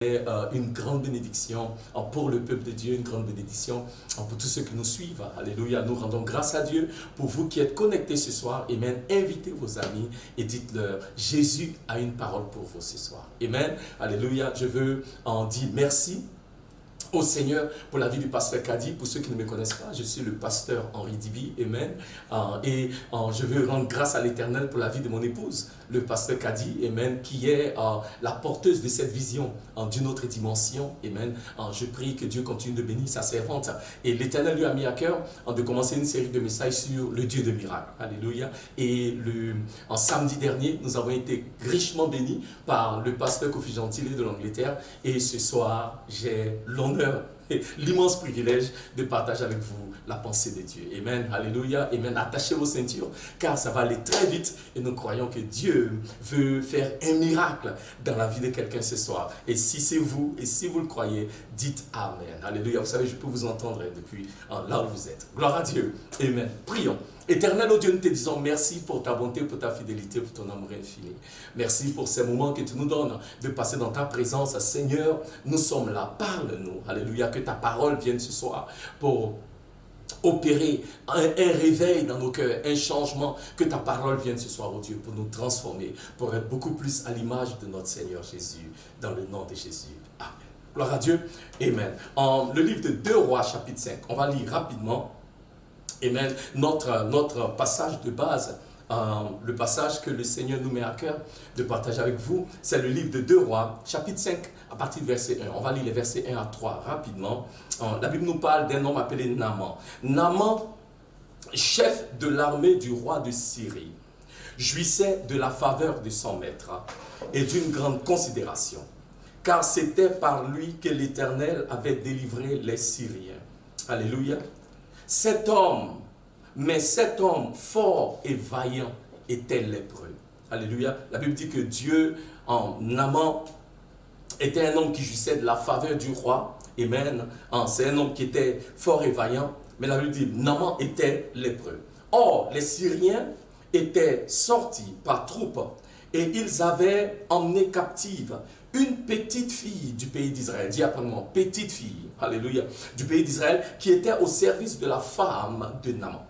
Une grande bénédiction pour le peuple de Dieu, une grande bénédiction pour tous ceux qui nous suivent. Alléluia, nous rendons grâce à Dieu pour vous qui êtes connectés ce soir. Amen. Invitez vos amis et dites-leur, Jésus a une parole pour vous ce soir. Amen. Alléluia, je veux en dire merci au Seigneur pour la vie du pasteur Kadi. Pour ceux qui ne me connaissent pas, je suis le pasteur Henri Dibi, amen. Je veux rendre grâce à l'Éternel pour la vie de mon épouse, le pasteur Kadi, amen, qui est la porteuse de cette vision d'une autre dimension, amen. Je prie que Dieu continue de bénir sa servante. Et l'Éternel lui a mis à cœur de commencer une série de messages sur le Dieu de miracles. Alléluia. Et en samedi dernier, nous avons été richement bénis par le pasteur Kofi Gentile de l'Angleterre. Et ce soir, j'ai l'honneur et l'immense privilège de partager avec vous la pensée de Dieu. Amen, alléluia, amen. Attachez vos ceintures car ça va aller très vite et nous croyons que Dieu veut faire un miracle dans la vie de quelqu'un ce soir. Et si c'est vous, et si vous le croyez, dites Amen. Alléluia, vous savez, je peux vous entendre depuis là où vous êtes. Gloire à Dieu, amen. Prions. Éternel, oh Dieu, nous te disons merci pour ta bonté, pour ta fidélité, pour ton amour infini. Merci pour ces moments que tu nous donnes de passer dans ta présence. Seigneur, nous sommes là, parle-nous. Alléluia, que ta parole vienne ce soir pour opérer un réveil dans nos cœurs, un changement, que ta parole vienne ce soir, oh Dieu, pour nous transformer, pour être beaucoup plus à l'image de notre Seigneur Jésus, dans le nom de Jésus. Amen. Gloire à Dieu, amen. Le livre de 2 Rois, chapitre 5, on va lire rapidement. Amen. Notre passage de base, le passage que le Seigneur nous met à cœur de partager avec vous, c'est le livre de 2 Rois, chapitre 5, à partir du verset 1. On va lire les versets 1 à 3 rapidement. La Bible nous parle d'un homme appelé Naaman. Naaman, chef de l'armée du roi de Syrie, jouissait de la faveur de son maître et d'une grande considération, car c'était par lui que l'Éternel avait délivré les Syriens. Alléluia. Cet homme fort et vaillant était lépreux. Alléluia. La Bible dit que Dieu, Naaman, était un homme qui jouissait de la faveur du roi. Amen. C'est un homme qui était fort et vaillant. Mais la Bible dit que Naaman était lépreux. Or, les Syriens étaient sortis par troupes et ils avaient emmené captive une petite fille du pays d'Israël, dis après moi, petite fille, alléluia, du pays d'Israël, qui était au service de la femme de Naaman.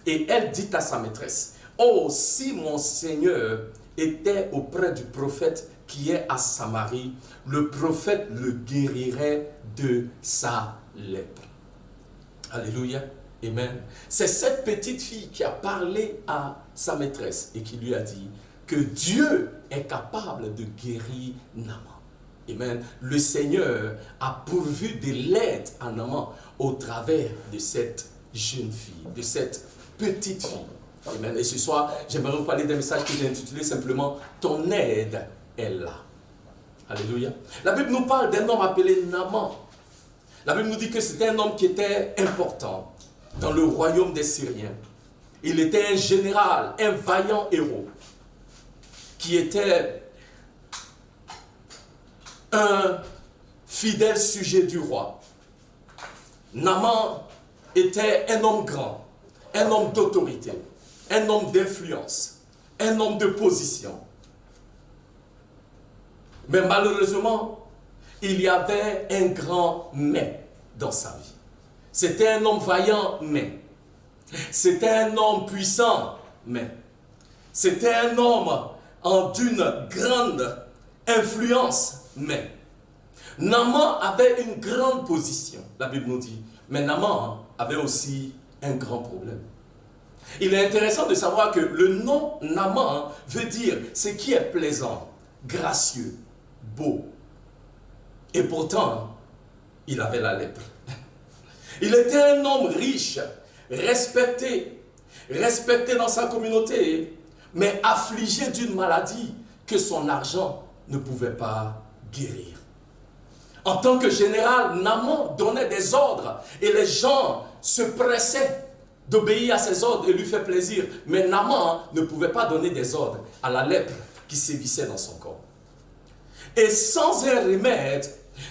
Et elle dit à sa maîtresse, « Oh, si mon Seigneur était auprès du prophète qui est à Samarie, le prophète le guérirait de sa lèpre. » Alléluia, amen. C'est cette petite fille qui a parlé à sa maîtresse et qui lui a dit que Dieu est capable de guérir Naaman. Amen. Le Seigneur a pourvu de l'aide à Naaman au travers de cette jeune fille, de cette petite fille. Amen. Et ce soir, j'aimerais vous parler d'un message que j'ai intitulé simplement « Ton aide est là ». Alléluia. La Bible nous parle d'un homme appelé Naaman. La Bible nous dit que c'était un homme qui était important dans le royaume des Syriens. Il était un général, un vaillant héros, qui était un fidèle sujet du roi. Naaman était un homme grand, un homme d'autorité, un homme d'influence, un homme de position. Mais malheureusement, il y avait un grand mais dans sa vie. C'était un homme vaillant, mais. C'était un homme puissant, mais. C'était un homme d'une grande influence, mais. Naaman avait une grande position, la Bible nous dit. Mais Naaman avait aussi un grand problème. Il est intéressant de savoir que le nom Naaman veut dire ce qui est plaisant, gracieux, beau. Et pourtant, il avait la lèpre. Il était un homme riche, respecté dans sa communauté, mais affligé d'une maladie que son argent ne pouvait pas guérir. En tant que général, Naaman donnait des ordres et les gens se pressaient d'obéir à ses ordres et lui faire plaisir. Mais Naaman ne pouvait pas donner des ordres à la lèpre qui sévissait dans son corps. Et sans un remède,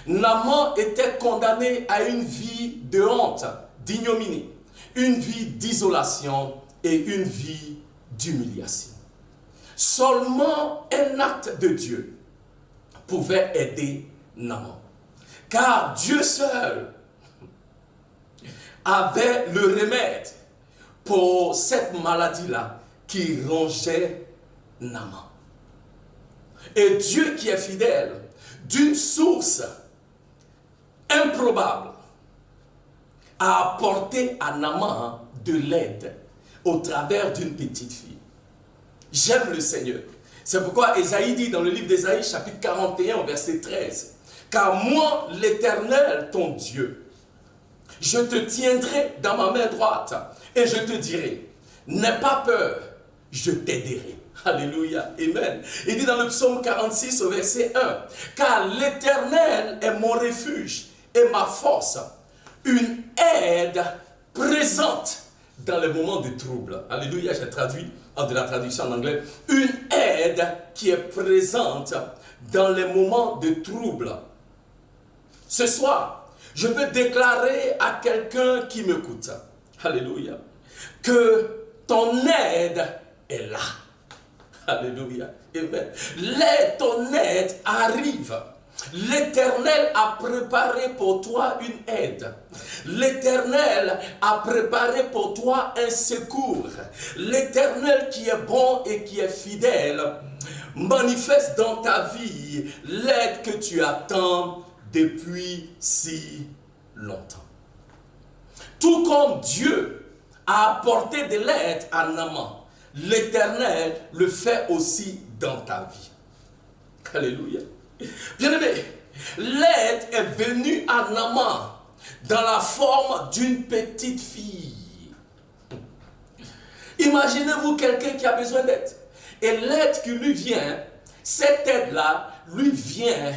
Naaman était condamné à une vie de honte, d'ignominie, une vie d'isolation et une vie d'humiliation. Seulement un acte de Dieu pouvait aider Naaman. Car Dieu seul avait le remède pour cette maladie-là qui rongeait Naaman. Et Dieu qui est fidèle, d'une source improbable, a apporté à Naaman de l'aide au travers d'une petite fille. J'aime le Seigneur. C'est pourquoi Ésaïe dit dans le livre d'Ésaïe, chapitre 41, verset 13, « Car moi, l'Éternel, ton Dieu, je te tiendrai dans ma main droite et je te dirai, n'aie pas peur, je t'aiderai. » Alléluia, Amen. Il dit dans le psaume 46 au verset 1, « Car l'Éternel est mon refuge et ma force, une aide présente dans les moments de trouble. » Alléluia, j'ai traduit de la traduction en anglais. Une aide qui est présente dans les moments de trouble. Ce soir, je veux déclarer à quelqu'un qui m'écoute, alléluia, que ton aide est là. Alléluia. Amen. Ton aide arrive. L'Éternel a préparé pour toi une aide. L'Éternel a préparé pour toi un secours. L'Éternel qui est bon et qui est fidèle manifeste dans ta vie l'aide que tu attends depuis si longtemps. Tout comme Dieu a apporté de l'aide à Naaman, l'Éternel le fait aussi dans ta vie. Alléluia. Bien-aimé, l'aide est venue à Naaman dans la forme d'une petite fille. Imaginez-vous quelqu'un qui a besoin d'aide. Et l'aide qui lui vient, cette aide-là lui vient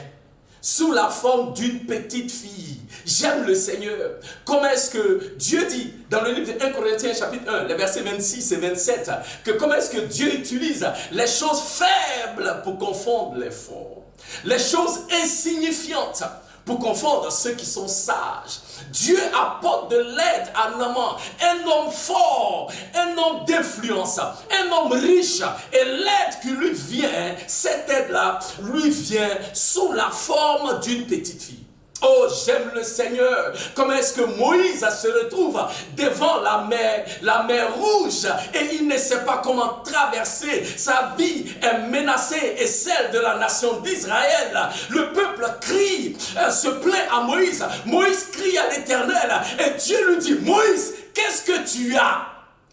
sous la forme d'une petite fille. J'aime le Seigneur. Comment est-ce que Dieu dit dans le livre de 1 Corinthiens chapitre 1, les versets 26 et 27, que comment est-ce que Dieu utilise les choses faibles pour confondre les forts. Les choses insignifiantes pour confondre ceux qui sont sages. Dieu apporte de l'aide à Naaman, un homme fort, un homme d'influence, un homme riche. Et l'aide qui lui vient, cette aide-là, lui vient sous la forme d'une petite fille. Oh, j'aime le Seigneur. Comment est-ce que Moïse se retrouve devant la mer Rouge et il ne sait pas comment traverser. Sa vie est menacée et celle de la nation d'Israël. Le peuple crie, se plaint à Moïse. Moïse crie à l'Éternel et Dieu lui dit, Moïse, qu'est-ce que tu as?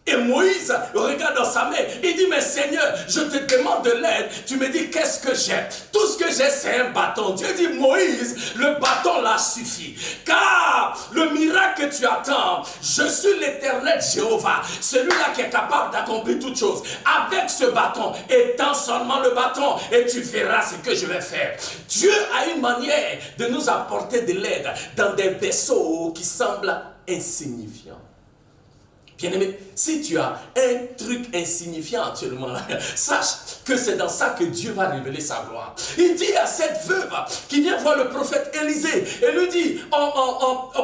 Et Moïse regarde dans sa main, il dit, mais Seigneur, je te demande de l'aide. Tu me dis, qu'est-ce que j'ai? Tout ce que j'ai, c'est un bâton. Dieu dit, Moïse, le bâton là suffit. Car le miracle que tu attends, je suis l'Éternel Jéhovah, celui-là qui est capable d'accomplir toutes choses. Avec ce bâton, étends seulement le bâton et tu verras ce que je vais faire. Dieu a une manière de nous apporter de l'aide dans des vaisseaux qui semblent insignifiants. Bien-aimé, si tu as un truc insignifiant actuellement, sache que c'est dans ça que Dieu va révéler sa gloire. Il dit à cette veuve qui vient voir le prophète Élisée et lui dit,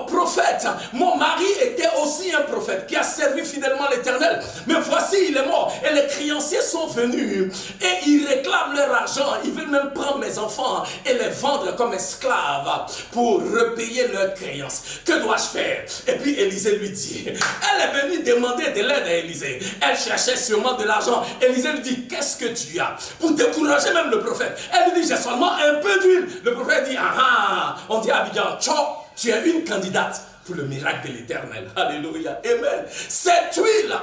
prophète, mon mari était aussi un prophète qui a servi fidèlement l'Éternel, mais voici il est mort et les créanciers sont venus et ils réclament leur argent, ils veulent même prendre mes enfants et les vendre comme esclaves pour repayer leurs créances. Que dois-je faire? Et puis Élisée lui dit, elle est venue demander de l'aide à Élisée. Elle cherchait sûrement de l'argent. Élisée lui dit, qu'est-ce que tu as? Pour décourager même le prophète. Elle lui dit, j'ai seulement un peu d'huile. Le prophète dit, on dit à Abidjan, tu es une candidate pour le miracle de l'Éternel. Alléluia. Amen. Cette huile,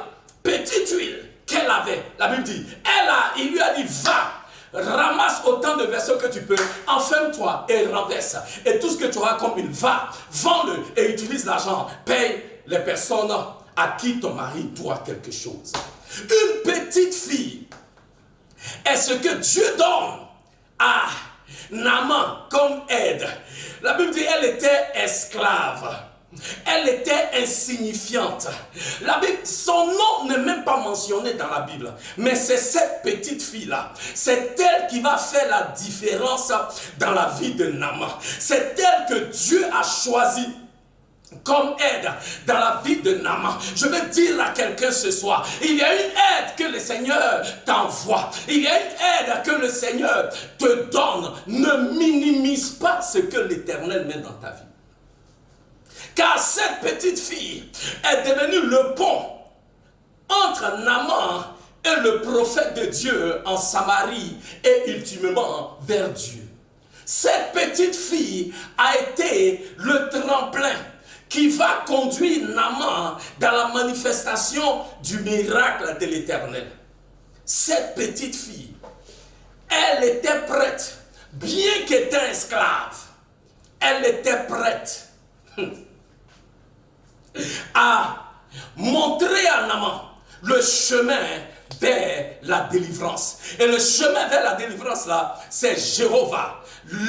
petite huile qu'elle avait, la Bible dit, il lui a dit, va. Ramasse autant de vaisseaux que tu peux, enferme-toi et renverse. Et tout ce que tu auras comme huile, va, vends-le et utilise l'argent. Paye les personnes à qui ton mari doit quelque chose. Une petite fille est ce que Dieu donne à Naaman comme aide. La Bible dit elle était esclave. Elle était insignifiante. La Bible, son nom n'est même pas mentionné dans la Bible. Mais c'est cette petite fille-là. C'est elle qui va faire la différence dans la vie de Naaman. C'est elle que Dieu a choisi comme aide dans la vie de Naaman. Je veux dire à quelqu'un ce soir, il y a une aide que le Seigneur t'envoie. Il y a une aide que le Seigneur te donne. Ne minimise pas ce que l'Éternel met dans ta vie. Car cette petite fille est devenue le pont entre Naaman et le prophète de Dieu en Samarie et ultimement vers Dieu. Cette petite fille a été le tremplin qui va conduire Naaman dans la manifestation du miracle de l'Éternel. Cette petite fille, elle était prête, bien qu'étant esclave, elle était prête à montrer à Naaman le chemin vers la délivrance. Et le chemin vers la délivrance là, c'est Jéhovah,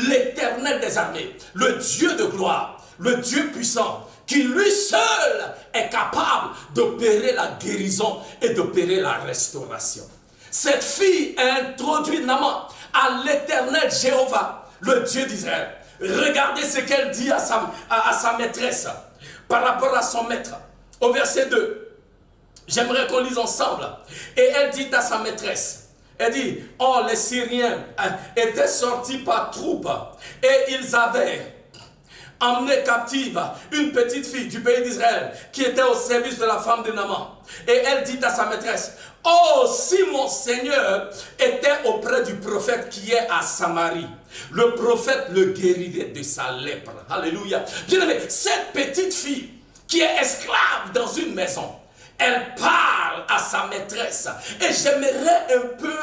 l'Éternel des armées, le Dieu de gloire, le Dieu puissant, qui lui seul est capable d'opérer la guérison et d'opérer la restauration. Cette fille a introduit Naaman à l'Éternel Jéhovah, le Dieu d'Israël. Regardez ce qu'elle dit à sa maîtresse par rapport à son maître. Au verset 2, j'aimerais qu'on lise ensemble. Et elle dit à sa maîtresse, elle dit, oh, les Syriens étaient sortis par troupes et ils avaient emmené captive une petite fille du pays d'Israël qui était au service de la femme de Naaman. Et elle dit à sa maîtresse, oh, si mon Seigneur était auprès du prophète qui est à Samarie, le prophète le guérirait de sa lèpre. Alléluia. Bien aimé, cette petite fille qui est esclave dans une maison, elle parle à sa maîtresse. Et j'aimerais un peu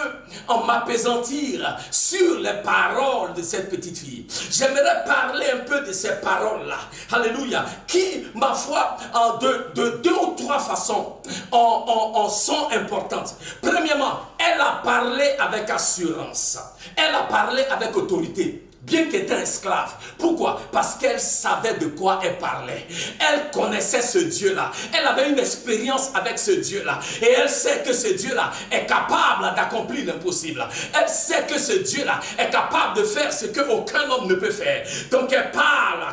en m'apaisantir sur les paroles de cette petite fille. J'aimerais parler un peu de ces paroles-là. Alléluia. Qui, ma foi, de deux ou trois façons, en sont importantes. Premièrement, elle a parlé avec assurance. Elle a parlé avec autorité. Bien qu'elle était esclave. Pourquoi? Parce qu'elle savait de quoi elle parlait. Elle connaissait ce Dieu-là. Elle avait une expérience avec ce Dieu-là. Et elle sait que ce Dieu-là est capable d'accomplir l'impossible. Elle sait que ce Dieu-là est capable de faire ce qu'aucun homme ne peut faire. Donc elle parle,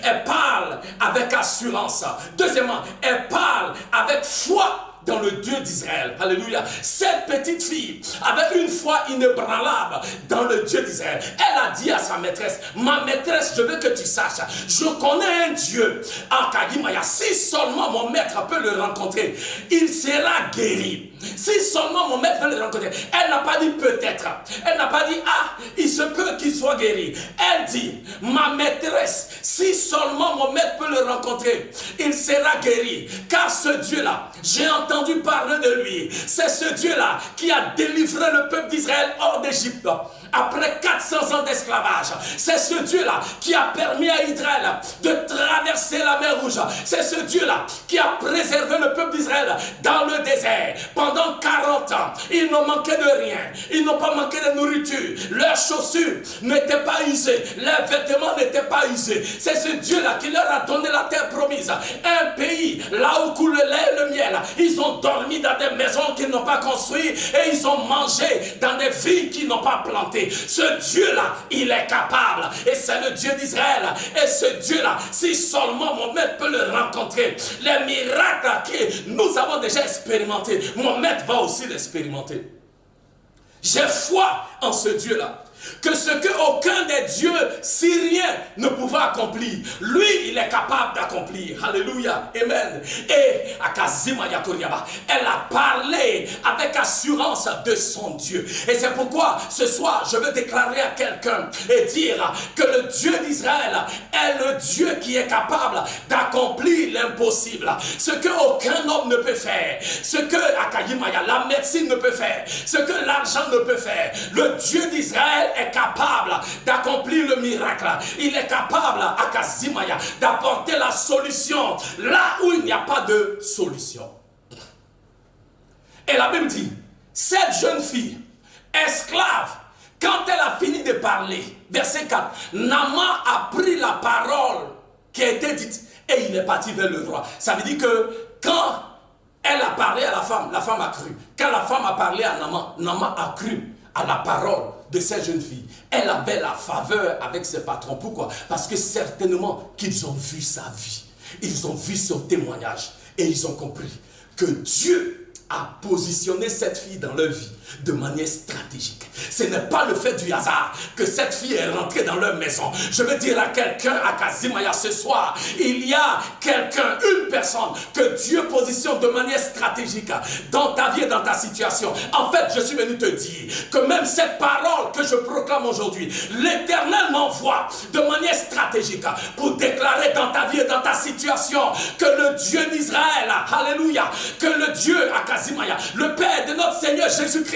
elle parle avec assurance. Deuxièmement, elle parle avec foi dans le Dieu d'Israël. Alléluia. Cette petite fille avait une foi inébranlable dans le Dieu d'Israël. Elle a dit à sa maîtresse, ma maîtresse, je veux que tu saches, je connais un Dieu en Kagimaya. Si seulement mon maître peut le rencontrer, il sera guéri. Si seulement mon maître veut le rencontrer. Elle n'a pas dit peut-être. Elle n'a pas dit, ah, il se peut qu'il soit guéri. Elle dit, ma maîtresse, si seulement mon maître peut le rencontrer, il sera guéri. Car ce Dieu-là, j'ai entendu parler de lui. C'est ce Dieu-là qui a délivré le peuple d'Israël hors d'Égypte. Après 400 ans d'esclavage, c'est ce Dieu-là qui a permis à Israël de traverser la mer Rouge. C'est ce Dieu-là qui a préservé le peuple d'Israël dans le désert. Pendant 40 ans, ils n'ont manqué de rien. Ils n'ont pas manqué de nourriture. Leurs chaussures n'étaient pas usées. Leurs vêtements n'étaient pas usés. C'est ce Dieu-là qui leur a donné la terre promise. Un pays là où coule le lait et le miel. Ils ont dormi dans des maisons qu'ils n'ont pas construites et ils ont mangé dans des villes qu'ils n'ont pas plantées. Ce Dieu-là, il est capable. Et c'est le Dieu d'Israël. Et ce Dieu-là, si seulement mon maître peut le rencontrer, les miracles que nous avons déjà expérimentés, mon maître va aussi l'expérimenter. J'ai foi en ce Dieu-là. Que ce qu'aucun des dieux syriens ne pouvait accomplir, lui, il est capable d'accomplir. Alléluia. Amen. Et à Kazima Yakoriaba, elle a parlé avec assurance de son Dieu. Et c'est pourquoi ce soir, je veux déclarer à quelqu'un et dire que le Dieu d'Israël est le Dieu qui est capable d'accomplir l'impossible. Ce qu'aucun homme ne peut faire, ce que la médecine ne peut faire, ce que l'argent ne peut faire, le Dieu d'Israël est capable d'accomplir le miracle. Il est capable, à Kazimaya, d'apporter la solution là où il n'y a pas de solution. Et la Bible dit, cette jeune fille, esclave, quand elle a fini de parler, verset 4, Naaman a pris la parole qui a été dite et il est parti vers le roi. Ça veut dire que quand elle a parlé à la femme a cru. Quand la femme a parlé à Naaman, Naaman a cru à la parole de cette jeune fille, elle avait la faveur avec ses patrons. Pourquoi? Parce que certainement qu'ils ont vu sa vie. Ils ont vu son témoignage et ils ont compris que Dieu a positionné cette fille dans leur vie de manière stratégique. Ce n'est pas le fait du hasard que cette fille est rentrée dans leur maison. Je veux dire à quelqu'un, à Kazimaya ce soir, il y a quelqu'un, une personne que Dieu positionne de manière stratégique dans ta vie et dans ta situation. En fait, je suis venu te dire que même cette parole que je proclame aujourd'hui, l'Éternel m'envoie de manière stratégique pour déclarer dans ta vie et dans ta situation que le Dieu d'Israël, alléluia, que le Dieu à Kazimaya, le Père de notre Seigneur Jésus-Christ,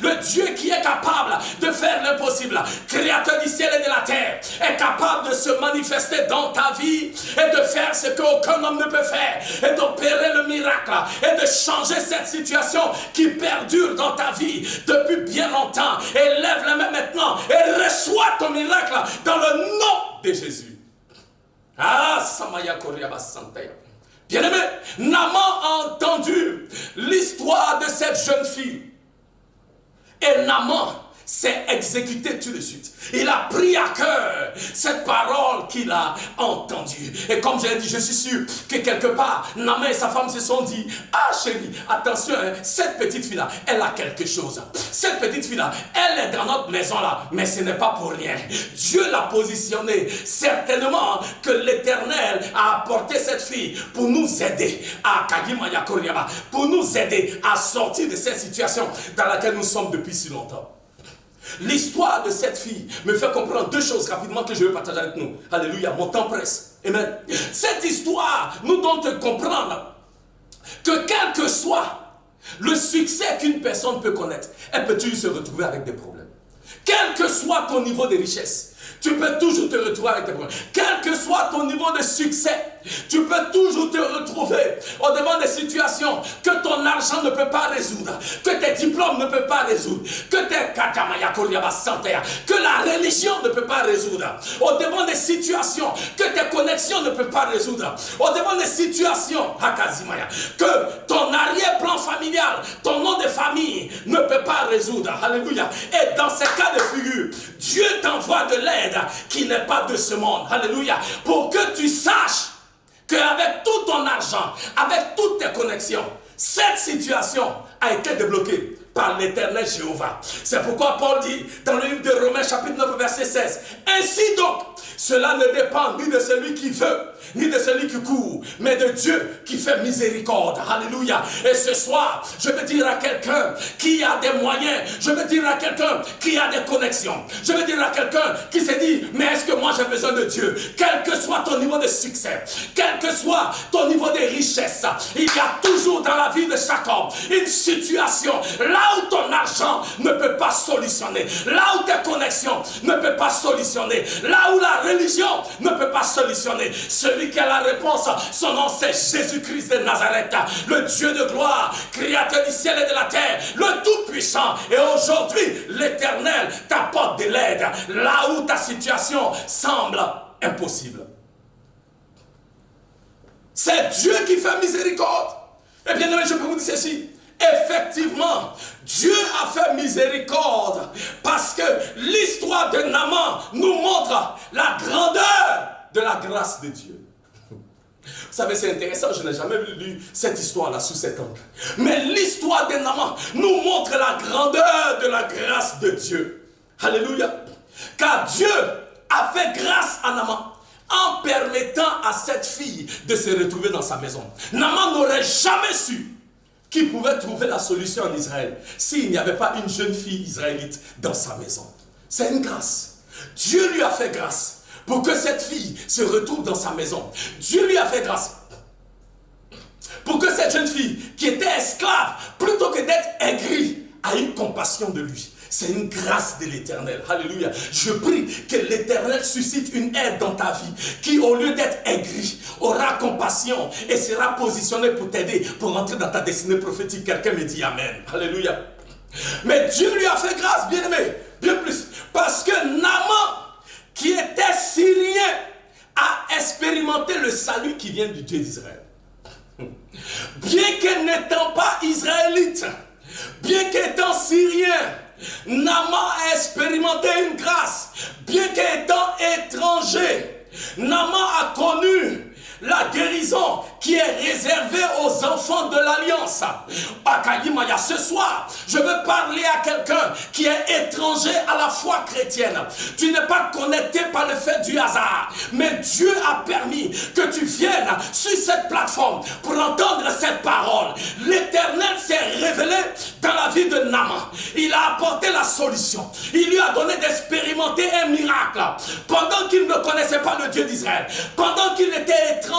le Dieu qui est capable de faire l'impossible, créateur du ciel et de la terre, est capable de se manifester dans ta vie et de faire ce qu'aucun homme ne peut faire, et d'opérer le miracle et de changer cette situation qui perdure dans ta vie depuis bien longtemps. Et lève la main maintenant et reçois ton miracle dans le nom de Jésus. Ah, Samaya Koriaba Santaya. Bien-aimé, Naaman a entendu l'histoire de cette jeune fille. Et Naaman s'est exécuté tout de suite. Il a pris à cœur cette parole qu'il a entendue. Et comme j'ai dit, je suis sûr que quelque part, Naaman et sa femme se sont dit, ah chérie, attention, hein, cette petite fille-là, elle a quelque chose. Cette petite fille-là, elle est dans notre maison-là, mais ce n'est pas pour rien. Dieu l'a positionnée. Certainement que l'Éternel a apporté cette fille pour nous aider à Kagimaya Koryaba, pour nous aider à sortir de cette situation dans laquelle nous sommes depuis si longtemps. L'histoire de cette fille me fait comprendre deux choses rapidement que je veux partager avec nous. Alléluia, mon temps presse. Amen. Cette histoire nous donne de comprendre que quel que soit le succès qu'une personne peut connaître, elle peut toujours se retrouver avec des problèmes. Quel que soit ton niveau de richesse, tu peux toujours te retrouver avec des problèmes. Quel que soit ton niveau de succès, tu peux toujours te retrouver au-devant des situations que ton argent ne peut pas résoudre, que tes diplômes ne peuvent pas résoudre, que la religion ne peut pas résoudre, au-devant des situations que tes connexions ne peuvent pas résoudre, au-devant des situations que ton arrière-plan familial, ton nom de famille ne peut pas résoudre. Alléluia. Et dans ces cas de figure, Dieu t'envoie de l'aide qui n'est pas de ce monde. Alléluia. Pour que tu saches qu'avec tout ton argent, avec toutes tes connexions, cette situation a été débloquée par l'Éternel Jéhovah. C'est pourquoi Paul dit dans le livre de Romains chapitre 9 verset 16, ainsi donc, cela ne dépend ni de celui qui veut, ni de celui qui court, mais de Dieu qui fait miséricorde. Alléluia. Et ce soir, je veux dire à quelqu'un qui a des moyens, je veux dire à quelqu'un qui a des connexions, je veux dire à quelqu'un qui se dit, mais est-ce que moi j'ai besoin de Dieu? Quel que soit ton niveau de succès, quel que soit ton niveau de richesse, il y a toujours dans la vie de chaque homme une situation, là où ton argent ne peut pas solutionner, là où tes connexions ne peuvent pas solutionner, là où la religion ne peut pas solutionner. Celui qui a la réponse, son nom c'est Jésus-Christ de Nazareth, le Dieu de gloire, créateur du ciel et de la terre, le Tout-Puissant. Et aujourd'hui, l'Éternel t'apporte de l'aide là où ta situation semble impossible. C'est Dieu qui fait miséricorde. Et bien aimé, je peux vous dire ceci. Effectivement, Dieu a fait miséricorde parce que l'histoire de Naaman nous montre la grandeur de la grâce de Dieu. Vous savez, c'est intéressant, je n'ai jamais lu cette histoire-là sous cet angle. Mais l'histoire de Naaman nous montre la grandeur de la grâce de Dieu. Alléluia. Car Dieu a fait grâce à Naaman en permettant à cette fille de se retrouver dans sa maison. Naaman n'aurait jamais su qui pouvait trouver la solution en Israël s'il n'y avait pas une jeune fille israélite dans sa maison. C'est une grâce. Dieu lui a fait grâce pour que cette fille se retrouve dans sa maison. Dieu lui a fait grâce pour que cette jeune fille qui était esclave, plutôt que d'être aigrie, a eu compassion de lui. C'est une grâce de l'Éternel. Alléluia. Je prie que l'Éternel suscite une aide dans ta vie qui, au lieu d'être aigri, aura compassion et sera positionné pour t'aider, pour entrer dans ta destinée prophétique. Quelqu'un me dit Amen. Alléluia. Mais Dieu lui a fait grâce, bien aimé, bien plus. Parce que Naaman, qui était syrien, a expérimenté le salut qui vient du Dieu d'Israël. Bien qu'elle n'étant pas israélite, bien qu'étant syrien, Naaman a expérimenté une grâce, bien qu'étant étranger. Naaman a connu la guérison qui est réservée aux enfants de l'Alliance. Akayimaya, ce soir, je veux parler à quelqu'un qui est étranger à la foi chrétienne. Tu n'es pas connecté par le fait du hasard, mais Dieu a permis que tu viennes sur cette plateforme pour entendre cette parole. L'Éternel s'est révélé dans la vie de Naaman. Il a apporté la solution. Il lui a donné d'expérimenter un miracle. Pendant qu'il ne connaissait pas le Dieu d'Israël, pendant qu'il était étranger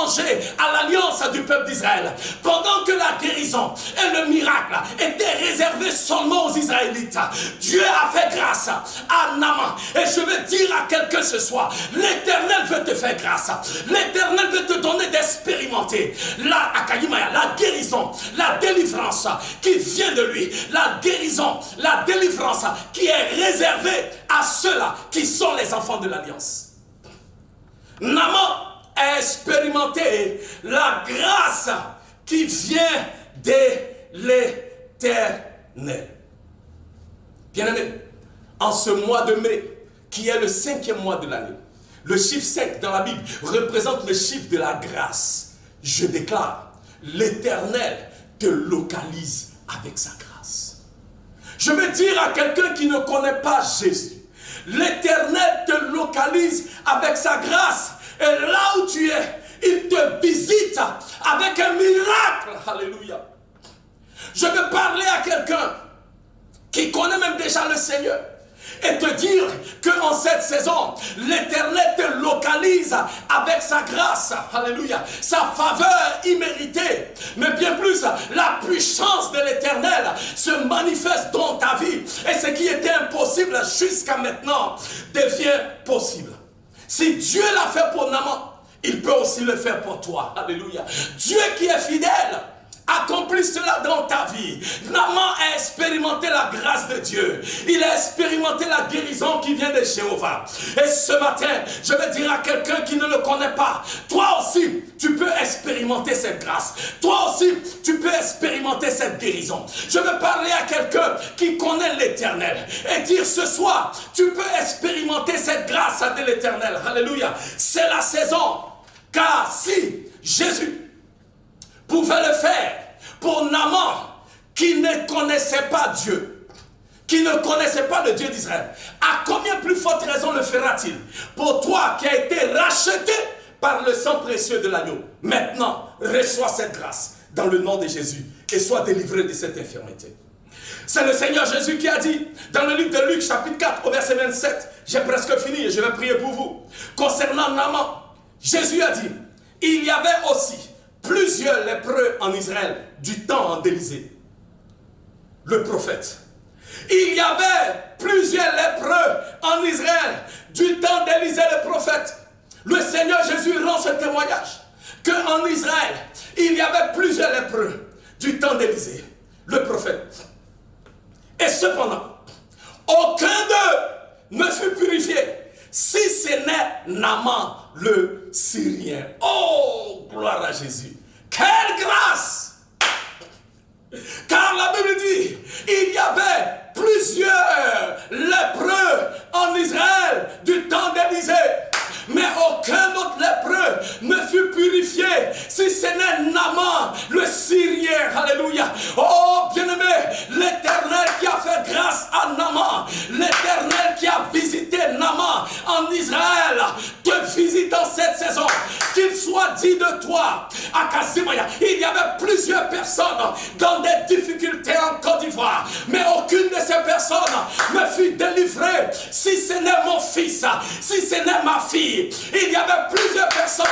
à l'alliance du peuple d'Israël, pendant que la guérison et le miracle étaient réservés seulement aux Israélites, Dieu a fait grâce à Naaman. Et je veux dire à quelqu'un ce soir, l'Éternel veut te faire grâce. L'Éternel veut te donner d'expérimenter la guérison, la délivrance qui vient de lui, la guérison, la délivrance qui est réservée à ceux-là qui sont les enfants de l'Alliance. Naaman a expérimenté la grâce qui vient de l'Éternel. Bien-aimés, en ce mois de mai, qui est le 5e mois de l'année, le chiffre 5 dans la Bible représente le chiffre de la grâce. Je déclare, l'Éternel te localise avec sa grâce. Je veux dire à quelqu'un qui ne connaît pas Jésus, l'Éternel te localise avec sa grâce. Et là où tu es, il te visite avec un miracle. Alléluia. Je veux parler à quelqu'un qui connaît même déjà le Seigneur et te dire qu'en cette saison, l'Éternel te localise avec sa grâce. Alléluia. Sa faveur imméritée. Mais bien plus, la puissance de l'Éternel se manifeste dans ta vie. Et ce qui était impossible jusqu'à maintenant devient possible. Si Dieu l'a fait pour Naaman, il peut aussi le faire pour toi. Alléluia. Dieu qui est fidèle accomplit cela dans ta vie. Naaman a expérimenté la grâce de Dieu. Il a expérimenté la guérison qui vient de Jéhovah. Et ce matin, je vais dire à quelqu'un qui ne le connaît pas, toi aussi, tu peux expérimenter cette grâce. Toi aussi, tu peux expérimenter cette guérison. Je veux parler à quelqu'un qui connaît l'Éternel et dire ce soir, tu peux expérimenter cette grâce de l'Éternel. Alléluia. C'est la saison. Car si Jésus pouvait le faire pour Naaman qui ne connaissait pas Dieu, qui ne connaissait pas le Dieu d'Israël, à combien plus forte raison le fera-t-il pour toi qui as été racheté par le sang précieux de l'agneau? Maintenant, reçois cette grâce dans le nom de Jésus et sois délivré de cette infirmité. C'est le Seigneur Jésus qui a dit dans le livre de Luc chapitre 4 au verset 27, j'ai presque fini et je vais prier pour vous. Concernant Naaman, Jésus a dit, il y avait aussi plusieurs lépreux en Israël du temps d'Élisée, le prophète. Il y avait plusieurs lépreux en Israël du temps d'Élisée, le prophète. Le Seigneur Jésus rend ce témoignage qu'en Israël, il y avait plusieurs lépreux du temps d'Élisée, le prophète. Et cependant, aucun d'eux ne fut purifié, si ce n'est Naaman le Syrien. Oh, gloire à Jésus. Quelle grâce! Car la Bible dit, il y avait plusieurs lépreux en Israël du temps d'Élisée. Mais aucun autre lépreux ne fut purifié, si ce n'est Naaman, le Syrien. Alléluia. Oh, bien-aimé, l'Éternel qui a fait grâce à Naaman, l'Éternel qui a visité Naaman en Israël, te visite en cette saison. Qu'il soit dit de toi, à Kazimaya, il y avait plusieurs personnes dans des difficultés en Côte d'Ivoire, mais aucune de ces personnes ne fut délivrée, si ce n'est mon fils, si ce n'est ma fille. Il y avait plusieurs personnes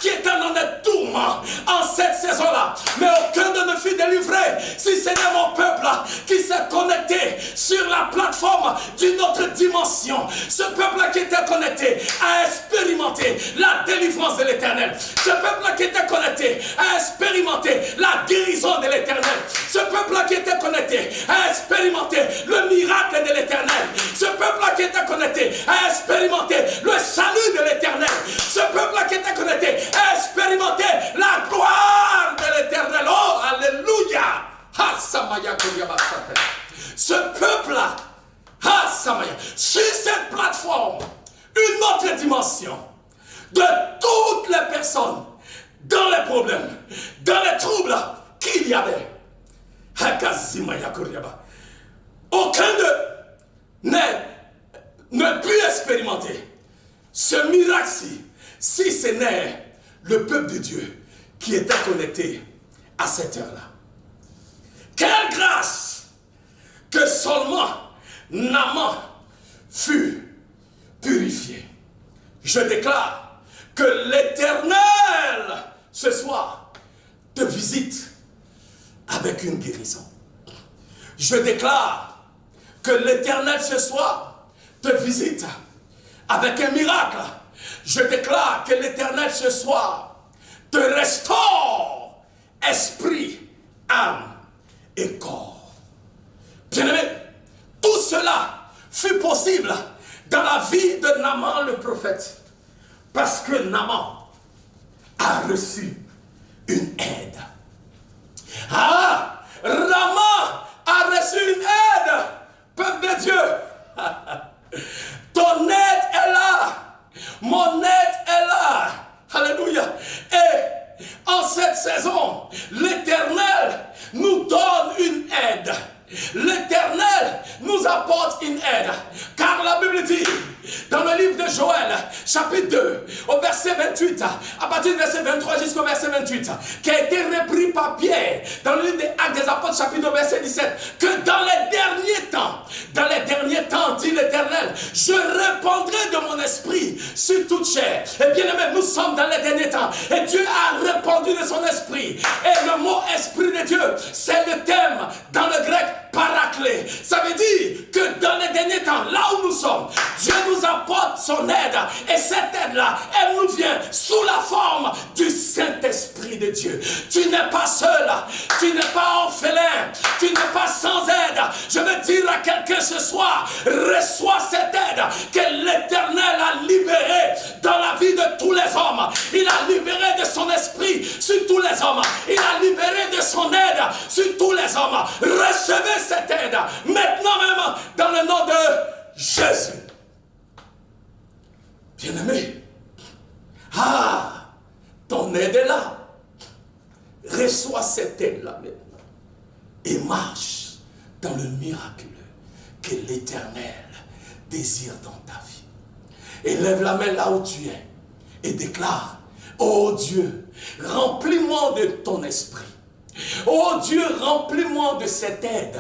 qui étaient dans des tourments en cette saison-là, mais aucun d'eux ne fut délivré, si ce n'est mon peuple qui s'est connecté sur la plateforme d'une autre dimension. Ce peuple qui était connecté a expérimenté la délivrance de l'Éternel. Ce peuple qui était connecté a expérimenté la guérison de l'Éternel. Ce peuple qui était connecté a expérimenté le miracle de l'Éternel. Ce peuple qui était connecté a expérimenté le salut de l'Éternel. Ce peuple qui était connecté a expérimenté la gloire de l'Éternel. Oh, alléluia! Ce peuple l'intervention de toutes les personnes dans les problèmes, dans les troubles qu'il y avait. Aucun d'eux ne put expérimenter ce miracle-ci, si ce n'est le peuple de Dieu qui était connecté à cette heure-là. Quelle grâce que seulement Naaman fut purifié. Je déclare que l'Éternel, ce soir, te visite avec une guérison. Je déclare que l'Éternel, ce soir, te visite avec un miracle. Je déclare que l'Éternel, ce soir, te restaure esprit, âme et corps. Bien-aimé, tout cela fut possible dans la vie de Naaman le prophète. Parce que Naaman a reçu une aide. Ah, Naaman a reçu une aide, peuple de Dieu. Ton aide est là. Mon aide est là. Alléluia. Et en cette saison, l'Éternel nous donne une aide. L'Éternel nous apporte une aide. Car la Bible dit, dans le livre de Joël, chapitre 2, au verset 28, à partir du verset 23 jusqu'au verset 28, qui a été repris par Pierre, dans le livre des Actes des Apôtres, chapitre 2, verset 17, que dans les derniers temps, dit l'Éternel, je répandrai de mon esprit sur toute chair. Et bien aimé, nous sommes dans les derniers temps, et Dieu a répandu de son esprit. Et le mot esprit de Dieu, c'est le thème dans le grec paraclé. Ça veut dire que dans les derniers temps, là où nous sommes, Dieu nous apporte son aide. Et cette aide-là, elle nous vient sous la forme du Saint-Esprit de Dieu. Tu n'es pas seul, tu n'es pas orphelin, tu n'es pas sans aide. Je veux dire à quelqu'un ce soir, reçois cette aide que l'Éternel a libérée dans la vie de tous les hommes. Il a libéré de son esprit sur tous les hommes. Il a libéré de son aide sur tous les hommes. Recevez cette aide maintenant même dans le nom de Jésus. Bien-aimé, ton aide est là. Reçois cette aide-là maintenant et marche dans le miraculeux que l'Éternel désire dans ta vie. Élève la main là où tu es et déclare, oh Dieu, remplis-moi de ton esprit. Oh Dieu, remplis-moi de cette aide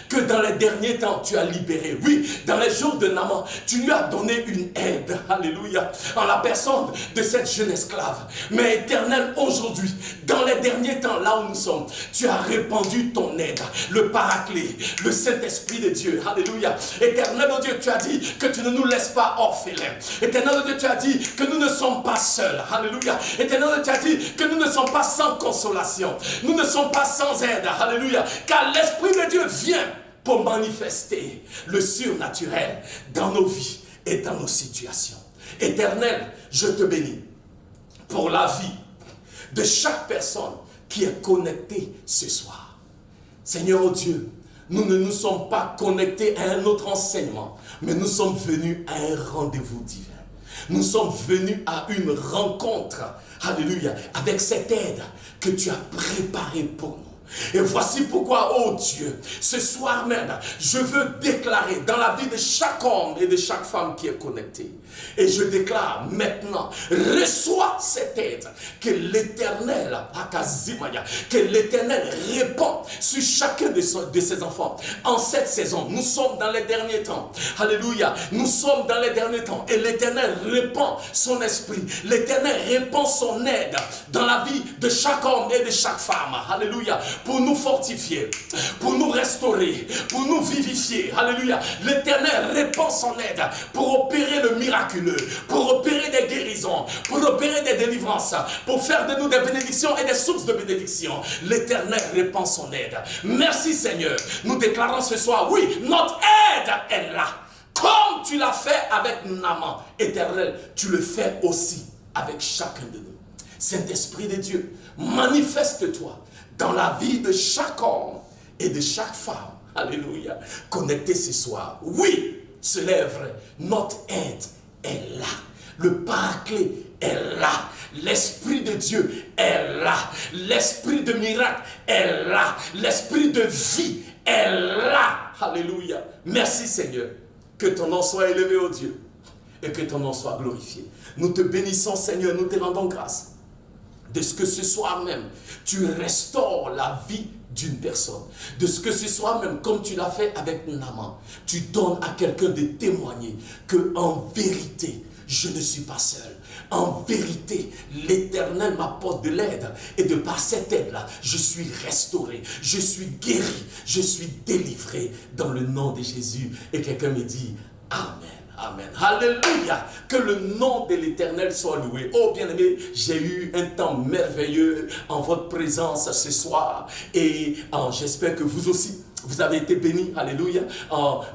que dans les derniers temps tu as libéré. Oui, dans les jours de Naaman, tu lui as donné une aide. Alléluia. En la personne de cette jeune esclave. Mais Éternel, aujourd'hui, dans les derniers temps, là où nous sommes, tu as répandu ton aide, le paraclet, le Saint-Esprit de Dieu. Alléluia. Éternel, oh Dieu, tu as dit que tu ne nous laisses pas orphelins. Éternel, oh Dieu, tu as dit que nous ne sommes pas seuls. Alléluia. Éternel, oh Dieu, tu as dit que nous ne sommes pas sans consolation. Nous ne sommes pas sans aide. Alléluia. Car l'Esprit de Dieu vient pour manifester le surnaturel dans nos vies et dans nos situations. Éternel, je te bénis pour la vie de chaque personne qui est connectée ce soir. Seigneur, oh Dieu, nous ne nous sommes pas connectés à un autre enseignement, mais nous sommes venus à un rendez-vous divin. Nous sommes venus à une rencontre, alléluia, avec cette aide que tu as préparée pour nous. Et voici pourquoi, oh Dieu, ce soir même, je veux déclarer dans la vie de chaque homme et de chaque femme qui est connecté. Et je déclare maintenant, reçois cette aide que l'Éternel, que l'Éternel répand sur chacun de ses enfants. En cette saison, nous sommes dans les derniers temps. Alléluia, nous sommes dans les derniers temps. Et l'Éternel répand son esprit. L'Éternel répand son aide dans la vie de chaque homme et de chaque femme. Alléluia. Pour nous fortifier, pour nous restaurer, pour nous vivifier. Alléluia. L'Éternel répand son aide pour opérer le miraculeux, pour opérer des guérisons, pour opérer des délivrances, pour faire de nous des bénédictions et des sources de bénédictions. L'Éternel répand son aide. Merci Seigneur. Nous déclarons ce soir, oui, notre aide est là. Comme tu l'as fait avec Naaman, Éternel, tu le fais aussi avec chacun de nous. Saint-Esprit de Dieu, manifeste-toi dans la vie de chaque homme et de chaque femme. Alléluia. Connecté ce soir. Oui, c'est vrai. Notre aide est là. Le Paraclet est là. L'Esprit de Dieu est là. L'Esprit de miracle est là. L'Esprit de vie est là. Alléluia. Merci Seigneur. Que ton nom soit élevé, ô Dieu. Et que ton nom soit glorifié. Nous te bénissons Seigneur, nous te rendons grâce. De ce que ce soir même, tu restaures la vie d'une personne. De ce que ce soir même, comme tu l'as fait avec Naaman, tu donnes à quelqu'un de témoigner que en vérité, je ne suis pas seul. En vérité, l'Éternel m'apporte de l'aide. Et de par cette aide-là, je suis restauré, je suis guéri, je suis délivré dans le nom de Jésus. Et quelqu'un me dit, Amen. Amen. Alléluia. Que le nom de l'Éternel soit loué. Oh bien-aimé, j'ai eu un temps merveilleux en votre présence ce soir. Et j'espère que vous aussi, vous avez été bénis. Alléluia.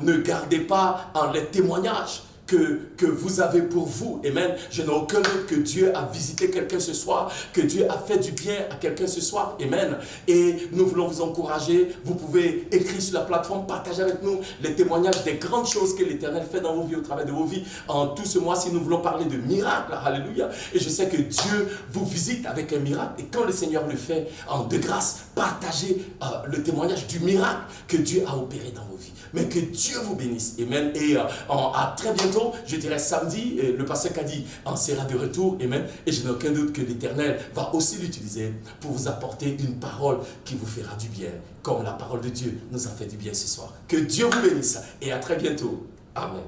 Ne gardez pas les témoignages que vous avez pour vous. Amen. Je n'ai aucun doute que Dieu a visité quelqu'un ce soir, que Dieu a fait du bien à quelqu'un ce soir. Amen. Et nous voulons vous encourager. Vous pouvez écrire sur la plateforme, partager avec nous les témoignages des grandes choses que l'Éternel fait dans vos vies, au travers de vos vies. En tout ce mois-ci, nous voulons parler de miracles. Alléluia. Et je sais que Dieu vous visite avec un miracle. Et quand le Seigneur le fait, de grâce, partagez le témoignage du miracle que Dieu a opéré dans vos vies. Mais que Dieu vous bénisse. Amen. Et à très bientôt. Je dirais samedi, le pasteur Kadi en sera de retour, amen. Et je n'ai aucun doute que l'Éternel va aussi l'utiliser pour vous apporter une parole qui vous fera du bien, comme la parole de Dieu nous a fait du bien ce soir. Que Dieu vous bénisse et à très bientôt. Amen.